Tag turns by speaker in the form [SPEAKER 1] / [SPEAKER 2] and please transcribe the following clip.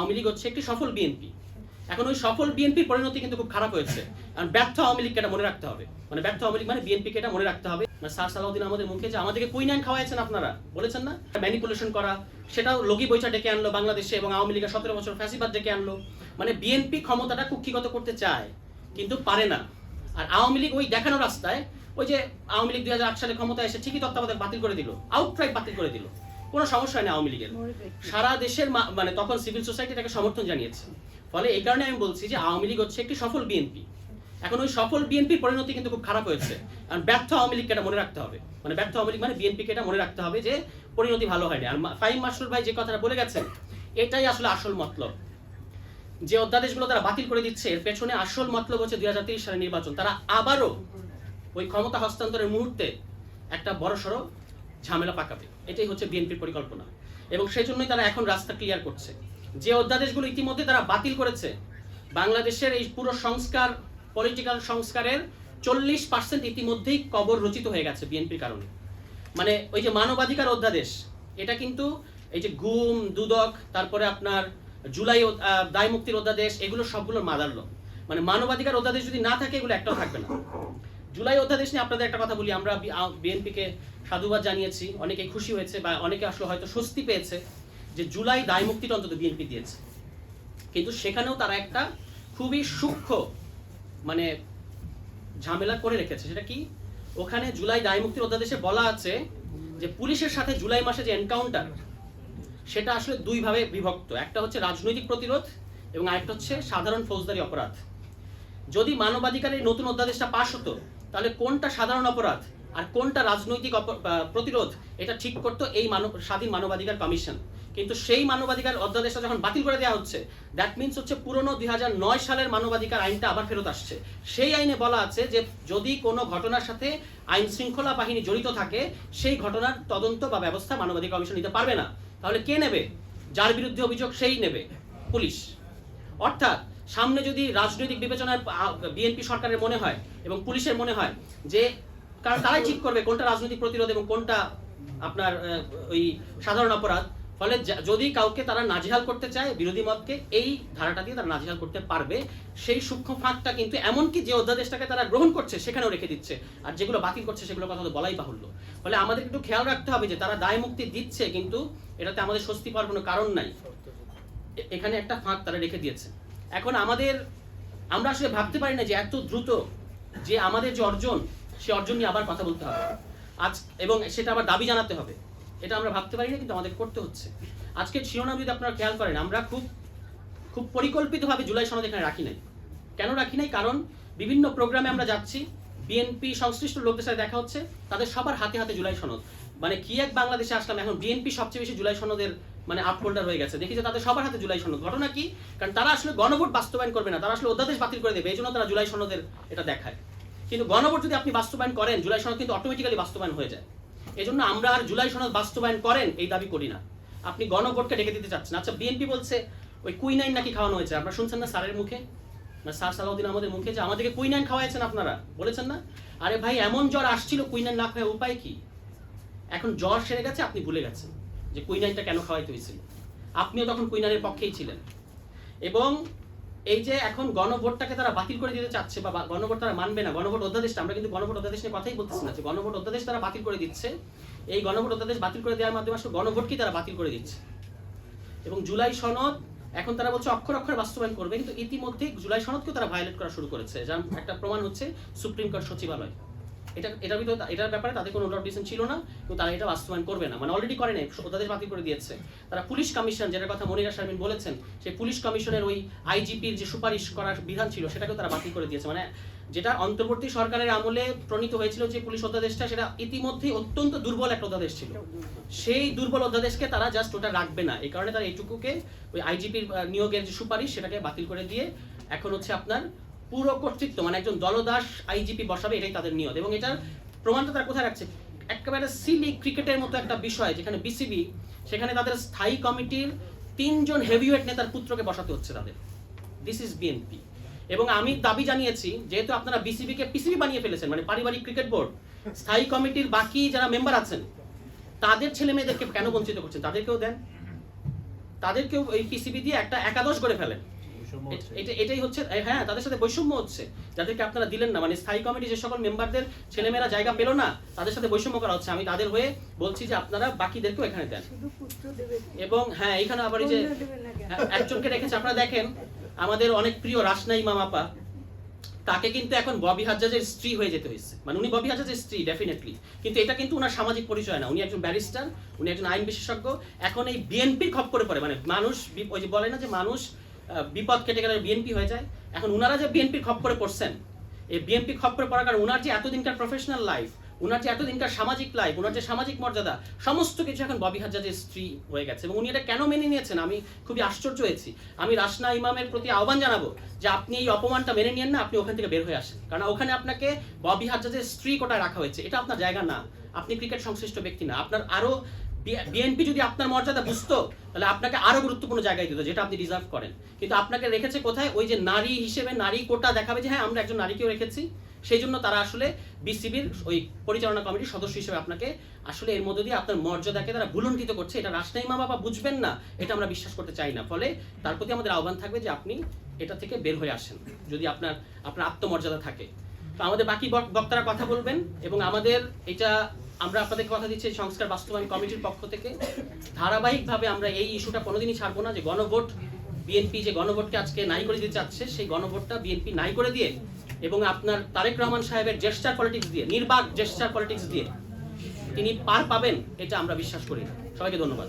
[SPEAKER 1] আওয়ামী লীগ হচ্ছে একটি সফল বিএনপি। এখন ওই সফল বিএনপির পরিণতি কিন্তু খুব খারাপ হয়েছে। কারণ ব্যর্থ আওয়ামী লীগকে এটা মনে রাখতে হবে, মানে ব্যর্থ আওয়ামী লীগ মানে বিএনপিকে এটা মনে রাখতে হবে। স্যার সালাউদ্দিন আমাদের মুখে যে আমাদেরকে কুইনাইন খাওয়াইছেন আপনারা, বলেছেন না, ম্যানিপুলেশন করা, সেটাও লগি বৈঠা ডেকে আনলো বাংলাদেশে, এবং আওয়ামী লীগের 17 বছর ফ্যাসিবাদ ডেকে আনলো। মানে বিএনপি ক্ষমতাটা কুক্ষিগত করতে চায় কিন্তু পারে না। আর আওয়ামী লীগ ওই দেখানো রাস্তায়, ওই যে আওয়ামী লীগ 2008 সালে ক্ষমতায় এসে ঠিকই তত্ত্বাবধায়ক বাতিল করে দিল, আউটরাইট বাতিল করে দিল, কোনো সমস্যা হয় না আওয়ামী লীগের। সারা দেশের মানে তখন সিভিল সোসাইটি তাকে সমর্থন জানিয়েছে। ফলে এই কারণে আমি বলছি যে আওয়ামী লীগ হচ্ছে একটি সফল বিএনপি। এখন ওই সফল বিএনপির পরিণতি কিন্তু খুব খারাপ হয়েছে। কারণ ব্যর্থ আওয়ামী লীগকে এটা মনে রাখতে হবে, মানে ব্যর্থ আওয়ামী লীগ মানে বিএনপিকে এটা মনে রাখতে হবে যে পরিণতি ভালো হয়নি। আর ফাহিম মাসরুর ভাই যে কথাটা বলে গেছেন, এটাই আসলে আসল মতলব। যে অধ্যাদেশগুলো তারা বাতিল করে দিচ্ছে এর পেছনে আসল মতলব হচ্ছে 2023 সালের নির্বাচন। তারা আবারও ওই ক্ষমতা হস্তান্তরের মুহূর্তে একটা বড়সড় ঝামেলা পাকাবে, এটাই হচ্ছে বিএনপির পরিকল্পনা। এবং সেই জন্যই তারা এখন রাস্তা ক্লিয়ার করছে। যে অধ্যাদেশগুলো ইতিমধ্যে তারা বাতিল করেছে, বাংলাদেশের এই পুরো সংস্কার, পলিটিক্যাল সংস্কারের 40% ইতিমধ্যেই কবর রচিত হয়ে গেছে বিএনপির কারণে। মানে ওই যে মানবাধিকার অধ্যাদেশ, এটা কিন্তু এই যে গুম, দুদক, তারপরে আপনার জুলাই দায় মুক্তির অধ্যাদেশ, এগুলো সবগুলোর মাদারল। মানে মানবাধিকার অধ্যাদেশ যদি না থাকে এগুলো একটাও থাকবে না। জুলাই অধ্যাদেশ নিয়ে আপনাদের একটা কথা বলি, আমরা বিএনপিকে সাধুবাদ জানিয়েছি, অনেকে খুশি হয়েছে বা অনেকে আসলে হয়তো স্বস্তি পেয়েছে যে জুলাই দায় মুক্তিটা অন্তত বিএনপি দিয়েছে। কিন্তু সেখানেও তারা একটা খুবই সূক্ষ্ম মানে ঝামেলা করে রেখেছে। সেটা কি? ওখানে জুলাই দায় মুক্তির অধ্যাদেশে বলা আছে যে পুলিশের সাথে জুলাই মাসে যে এনকাউন্টার, সেটা আসলে দুই ভাবে বিভক্ত। একটা হচ্ছে রাজনৈতিক প্রতিরোধ এবং আরেকটা হচ্ছে সাধারণ ফৌজদারি অপরাধ। যদি মানবাধিকারের নতুন অধ্যাদেশটা পাশ হতো, তাহলে কোনটা সাধারণ অপরাধ আর কোনটা রাজনৈতিক প্রতিরোধ, এটা ঠিক করতো এই স্বাধীন মানবাধিকার কমিশন। কিন্তু সেই মানবাধিকার অধ্যাদেশটা যখন বাতিল করে দেওয়া হচ্ছে, দ্যাট মিনস হচ্ছে পুরনো 2009 সালের মানবাধিকার আইনটা আবার ফেরত আসছে। সেই আইনে বলা আছে যে যদি কোনো ঘটনার সাথে আইন শৃঙ্খলা বাহিনী জড়িত থাকে, সেই ঘটনার তদন্ত বা ব্যবস্থা মানবাধিকার কমিশন নিতে পারবে না। তাহলে কে নেবে? যার বিরুদ্ধে অভিযোগ সেই নেবে, পুলিশ। অর্থাৎ সামনে যদি রাজনৈতিক বিবেচনায় বিএনপি সরকারের মনে হয় এবং পুলিশের মনে হয় যে, কারণ তারাই ঠিক করবে কোনটা রাজনৈতিক প্রতিরোধ এবং কোনটা আপনার ওই সাধারণ অপরাধ। ফলে যদি কাউকে তারা নাজেহাল করতে চায়, বিরোধী মতকে, এই ধারাটা দিয়ে তারা নাজেহাল করতে পারবে। সেই সূক্ষ্ম ফাঁকটা কিন্তু এমনকি যে অধ্যাদেশটাকে তারা গ্রহণ করছে সেখানেও রেখে দিচ্ছে, আর যেগুলো বাতিল করছে সেগুলোর কথা তো বলাই বাহুল্য। ফলে আমাদের একটু খেয়াল রাখতে হবে যে তারা দায় মুক্তি দিচ্ছে, কিন্তু এটাতে আমাদের স্বস্তি পাওয়ার কোনো কারণ নাই। এখানে একটা ফাঁক তারা রেখে দিয়েছে। এখন আমরা আসলে ভাবতে পারি না যে এত দ্রুত যে আমাদের যে অর্জন, সে অর্জন নিয়ে আবার কথা বলতে হবে আজ, এবং সেটা আবার দাবি জানাতে হবে। এটা আমরা ভাবতে পারি না, কিন্তু আমাদের করতে হচ্ছে। আজকের শিরোনাম যদি আপনারা খেয়াল করেন, আমরা খুব পরিকল্পিতভাবে জুলাই সনদ এখানে রাখি নাই। কেন রাখি নাই? কারণ বিভিন্ন প্রোগ্রামে আমরা যাচ্ছি, বিএনপি সংশ্লিষ্ট লোকদের সাথে দেখা হচ্ছে, তাদের সবার হাতে হাতে জুলাই সনদ। মানে কি এক বাংলাদেশে আসলাম, এখন বিএনপি সবচেয়ে বেশি জুলাই সনদের মানে আপহোল্ডার হয়ে গেছে। দেখি যে তাদের সবার হাতে জুলাই সনদ। ঘটনা কি? কারণ তারা আসলে গণভোট বাস্তবায়ন করবে না, তারা আসলে অধ্যাদেশ বাতিল করে দেবে, এই জন্য তারা জুলাই সনদের এটা দেখায়। কিন্তু গণভোট যদি আপনি বাস্তবায়ন করেন, জুলাই সনদ কিন্তু অটোমেটিক্যালি বাস্তবায়ন হয়ে যায়। এই জন্য আমরা আর জুলাই সনদ বাস্তবায়ন করেন এই দাবি করি না। আপনি গণভোটকে ডেকে দিতে চাচ্ছেন। আচ্ছা, বিএনপি বলছে ওই কুইনাইন নাকি খাওয়ানো হয়েছে, আপনারা শুনছেন না স্যারের মুখে, না স্যার সালাউদ্দিন আমাদের মুখে, যে আমাদেরকে কুইনাইন খাওয়াইছেন আপনারা, বলেছেন না? আরে ভাই, এমন জ্বর আসছিল, কুইনাইন না খাওয়ার উপায় কি? এখন জ্বর সেরে গেছে, আপনি ভুলে গেছেন যে কুইনাইনটা কেন খাওয়াইতে হয়েছিল। আপনিও তখন কুইনাইনের পক্ষেই ছিলেন। এবং এই যে এখন গণভোটটাকে তারা বাতিল করে দিতে চাচ্ছে, বা গণভোট তারা মানবে না, গণভোট অধ্যাদেশটা, আমরা কিন্তু গণভোট অধ্যাদেশ নিয়ে কথাই বলতেছি না, যে গণভোট অধ্যাদেশ তারা বাতিল করে দিচ্ছে। এই গণভোট অধ্যাদেশ বাতিল করে দেওয়ার মাধ্যমে আসলে গণভোটকেই তারা বাতিল করে দিচ্ছে। এবং জুলাই সনদ এখন তারা বলছে অক্ষর অক্ষরে বাস্তবায়ন করবে, কিন্তু ইতিমধ্যে জুলাই সনদকেও তারা ভায়োলেট করা শুরু করেছে। যার একটা প্রমাণ হচ্ছে সুপ্রিম কোর্ট সচিবালয়। এটার ব্যাপারে তাদের কোনো নোটিফিকেশন ছিল না, কিন্তু তারা এটা বাস্তবায়ন করবে না, মানে অলরেডি করে নেই, অধ্যাদেশ বাতিল করে দিয়েছে। তারা পুলিশ কমিশন, যেটার কথা মনিরা শারমিন বলেছেন, সেই পুলিশ কমিশনের ওই আইজিপির যে সুপারিশ করার বিধান ছিল, সেটাকেও তারা বাতিল করে দিয়েছে। মানে যেটা অন্তর্বর্তী সরকারের আমলে প্রণীত হয়েছিল যে পুলিশ অধ্যাদেশটা, সেটা ইতিমধ্যেই অত্যন্ত দুর্বল একটা অধ্যাদেশ ছিল। সেই দুর্বল অধ্যাদেশকে তারা জাস্ট ওটা রাখবে না, এই কারণে তারা এইটুকুকে, ওই আইজিপির নিয়োগের যে সুপারিশ, সেটাকে বাতিল করে দিয়ে এখন হচ্ছে আপনার পুরো কর্তৃত্ব, মানে একজন দলদাস আইজিপি বসাবে, এটাই তাদের নিয়ত। এবং এটার প্রমাণটা তারা কোথায় রাখছে? একেবারে সিলি ক্রিকেটের মতো একটা বিষয়, যেখানে বিসিবি, সেখানে তাদের স্থায়ী কমিটির 3 জন হেভিওয়েট নেতার পুত্রকে বসাতে হচ্ছে তাদের। This is BNP. এবং আমি দাবি জানিয়েছি, যেহেতু আপনারা বিসিবিকে পিসিবি বানিয়ে ফেলেছেন, মানে পারিবারিক ক্রিকেট বোর্ড, স্থায়ী কমিটির বাকি যারা মেম্বার আছেন তাদের ছেলে মেয়েদেরকে কেন বঞ্চিত করছেন? তাদেরকেও দেন। তাদেরকেও এই পিসিবি দিয়ে একটা একাদশ করে ফেলেন। এটাই হচ্ছে, হ্যাঁ, তাদের সাথে বৈষম্য হচ্ছে। যাদেরকে আপনারা দিলেন না, মানে স্থায়ী কমিটি যে সকল মেম্বারদের ছেলেমেয়েরা জায়গা পেল না, তাদের সাথে বৈষম্য করা হচ্ছে। আমি তাদের হয়ে বলছি যে আপনারা বাকিদেরকেও এখানে দেন। এবং হ্যাঁ, এখানে আবার এই যে একজনকে রেখেছে, আপনারা দেখেন আমাদের অনেক প্রিয় রাসনা ইমাম আপা, তাকে কিন্তু এখন ববি হাজ্জাজের স্ত্রী হয়ে যেতে হয়েছে। মানে উনি ববি হাজ্জাজের স্ত্রী ডেফিনেটলি, কিন্তু এটা কিন্তু ওনার সামাজিক পরিচয় না। উনি একজন ব্যারিস্টার, উনি একজন আইন বিশেষজ্ঞ। এখন এই বিএনপির খপ্পরে পড়ে, মানে মানুষ ওই যে বলে না যে মানুষ বিপদ কেটে গেলে বিএনপি হয়ে যায়। এখন উনারা যে বিএনপির খপ্পরে পড়ছেন, এই বিএনপি খপ্পরে পড়ার কারণে উনার যে এতদিনকার প্রফেশনাল লাইফ, উনার যে এতদিনকার সামাজিক লাইফ, উনার যে সামাজিক মর্যাদা, সমস্ত কিছু এখন ববি হাজ্জাজের স্ত্রী হয়ে গেছে। এবং উনি এটা কেন মেনে নিয়েছেন আমি খুবই আশ্চর্য হয়েছি। আমি রাসনা ইমামের প্রতি আহ্বান জানাবো যে আপনি এই অপমানটা মেনে নিয়েন না, আপনি ওখান থেকে বের হয়ে আসেন। কারণ ওখানে আপনাকে ববি হাজ্জাজের স্ত্রী কোটায় রাখা হয়েছে, এটা আপনার জায়গা না। আপনি ক্রিকেট সংশ্লিষ্ট ব্যক্তি না। আপনার আরো বিএনপি যদি আপনার মর্যাদা বুঝতো, তাহলে আপনাকে আরো গুরুত্বপূর্ণ জায়গায় দিত, যেটা আপনি ডিজার্ভ করেন। কিন্তু আপনাকে রেখেছে কোথায়? ওই যে নারী হিসেবে নারী কোটা দেখাবে যে হ্যাঁ আমরা একজন নারীকেও রেখেছি। সেই জন্য তারা আসলে বিসিবির ওই পরিচালনা কমিটির সদস্য হিসেবে আপনাকে আসলে এর মধ্য দিয়ে আপনার মর্যাদাকে তারা ভুলুণ্ঠিত করছে। এটা রাসনা ইমাম বাবা বুঝবেন না, এটা আমরা বিশ্বাস করতে চাই না। ফলে তার প্রতি আমাদের আহ্বান থাকবে যে আপনি এটা থেকে বের হয়ে আসেন, যদি আপনার আত্মমর্যাদা থাকে। তো আমাদের বাকি বক্তারা কথা বলবেন, এবং আমাদের এটা আমরা আপনাদেরকে কথা দিচ্ছি সংস্কার বাস্তবায়ন কমিটির পক্ষ থেকে ধারাবাহিকভাবে আমরা এই ইস্যুটা কোনোদিনই ছাড়বো না, যে গণভোট, বিএনপি যে গণভোটকে আজকে নাই করে দিতে চাচ্ছে, সেই গণভোটটা বিএনপি নাই করে দিয়ে এবং আপনার তারেক রহমান সাহেবের জেস্টার পলিটিক্স দিয়ে, নির্বাক জেস্টার পলিটিক্স দিয়ে তিনি পার পাবেন, এটা আমরা বিশ্বাস করি না। সবাইকে ধন্যবাদ।